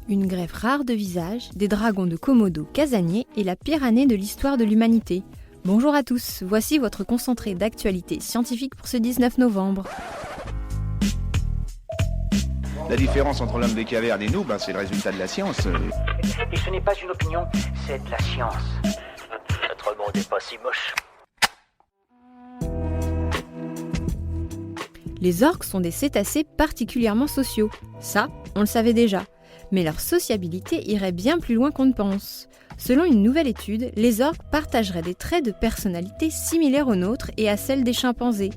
Une greffe rare de visage, des dragons de Komodo casaniers et la pire année de l'histoire de l'humanité. Bonjour à tous, voici votre concentré d'actualité scientifique pour ce 19 novembre. La différence entre l'homme des cavernes et nous, c'est le résultat de la science. Et ce n'est pas une opinion, c'est de la science. Notre monde n'est pas si moche. Les orques sont des cétacés particulièrement sociaux. Ça, on le savait déjà. Mais leur sociabilité irait bien plus loin qu'on ne pense. Selon une nouvelle étude, les orques partageraient des traits de personnalité similaires aux nôtres et à celles des chimpanzés,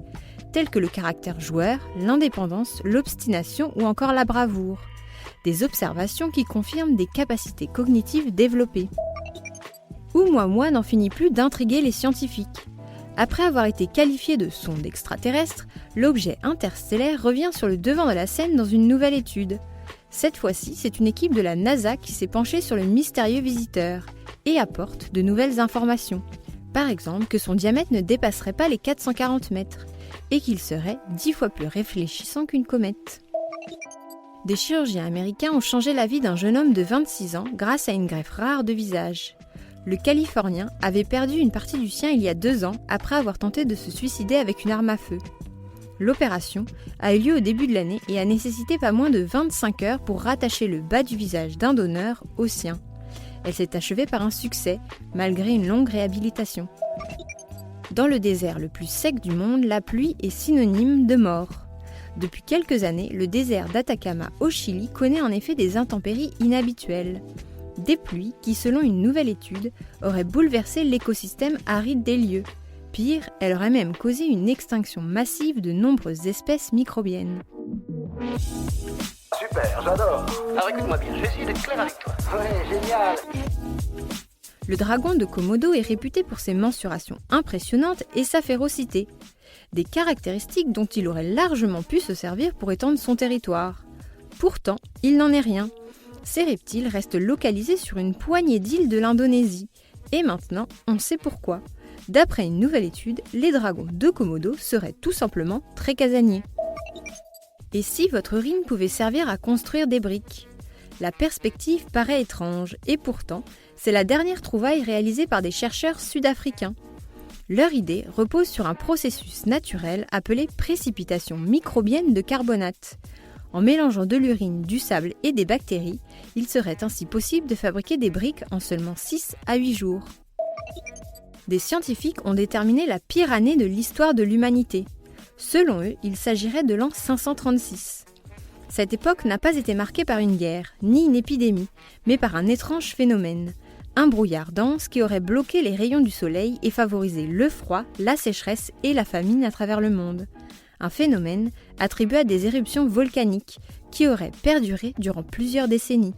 tels que le caractère joueur, l'indépendance, l'obstination ou encore la bravoure. Des observations qui confirment des capacités cognitives développées. Oumuamua n'en finit plus d'intriguer les scientifiques. Après avoir été qualifié de sonde extraterrestre, l'objet interstellaire revient sur le devant de la scène dans une nouvelle étude. Cette fois-ci, c'est une équipe de la NASA qui s'est penchée sur le mystérieux visiteur et apporte de nouvelles informations. Par exemple, que son diamètre ne dépasserait pas les 440 mètres et qu'il serait 10 fois plus réfléchissant qu'une comète. Des chirurgiens américains ont changé la vie d'un jeune homme de 26 ans grâce à une greffe rare de visage. Le Californien avait perdu une partie du sien il y a 2 ans après avoir tenté de se suicider avec une arme à feu. L'opération a eu lieu au début de l'année et a nécessité pas moins de 25 heures pour rattacher le bas du visage d'un donneur au sien. Elle s'est achevée par un succès, malgré une longue réhabilitation. Dans le désert le plus sec du monde, la pluie est synonyme de mort. Depuis quelques années, le désert d'Atacama au Chili connaît en effet des intempéries inhabituelles. Des pluies qui, selon une nouvelle étude, auraient bouleversé l'écosystème aride des lieux. Pire, elle aurait même causé une extinction massive de nombreuses espèces microbiennes. Super, j'adore. Alors écoute-moi bien, je vais essayer d'être clair avec toi. Ouais, génial. Le dragon de Komodo est réputé pour ses mensurations impressionnantes et sa férocité. Des caractéristiques dont il aurait largement pu se servir pour étendre son territoire. Pourtant, il n'en est rien. Ces reptiles restent localisés sur une poignée d'îles de l'Indonésie. Et maintenant, on sait pourquoi. D'après une nouvelle étude, les dragons de Komodo seraient tout simplement très casaniers. Et si votre urine pouvait servir à construire des briques ? La perspective paraît étrange, et pourtant, c'est la dernière trouvaille réalisée par des chercheurs sud-africains. Leur idée repose sur un processus naturel appelé précipitation microbienne de carbonate. En mélangeant de l'urine, du sable et des bactéries, il serait ainsi possible de fabriquer des briques en seulement 6 à 8 jours. Des scientifiques ont déterminé la pire année de l'histoire de l'humanité. Selon eux, il s'agirait de l'an 536. Cette époque n'a pas été marquée par une guerre, ni une épidémie, mais par un étrange phénomène. Un brouillard dense qui aurait bloqué les rayons du soleil et favorisé le froid, la sécheresse et la famine à travers le monde. Un phénomène attribué à des éruptions volcaniques qui auraient perduré durant plusieurs décennies.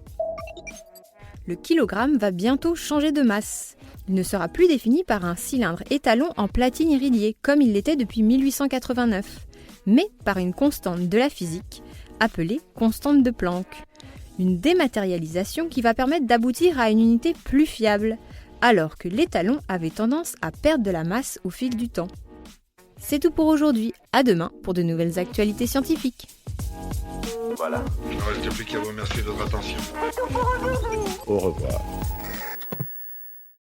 Le kilogramme va bientôt changer de masse. Il ne sera plus défini par un cylindre étalon en platine iridie, comme il l'était depuis 1889, mais par une constante de la physique, appelée constante de Planck. Une dématérialisation qui va permettre d'aboutir à une unité plus fiable, alors que l'étalon avait tendance à perdre de la masse au fil du temps. C'est tout pour aujourd'hui, à demain pour de nouvelles actualités scientifiques. Voilà. Il ne reste plus qu'à vous remercier de votre attention. Au revoir.